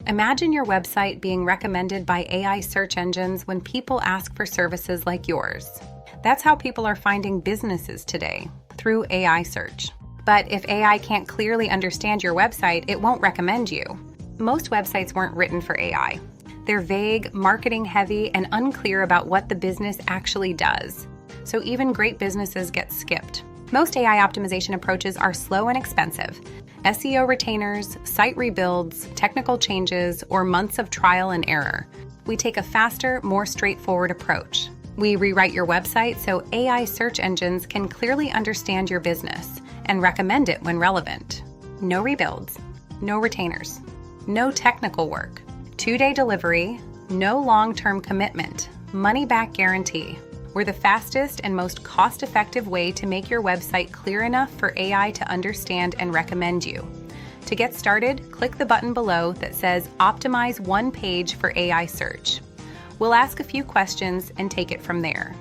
Imagine your website being recommended by AI search engines when people ask for services like yours. That's how people are finding businesses today, through AI search. But if AI can't clearly understand your website, it won't recommend you. Most websites weren't written for AI. They're vague, marketing-heavy, and unclear about what the business actually does. So even great businesses get skipped. Most AI optimization approaches are slow and expensive. SEO retainers, site rebuilds, technical changes, or months of trial and error. We take a faster, more straightforward approach. We rewrite your website so AI search engines can clearly understand your business and recommend it when relevant. No rebuilds, no retainers, no technical work, 2-day delivery, no long-term commitment, money-back guarantee. We're the fastest and most cost-effective way to make your website clear enough for AI to understand and recommend you. To get started, click the button below that says Optimize one page for AI search. We'll ask a few questions and take it from there.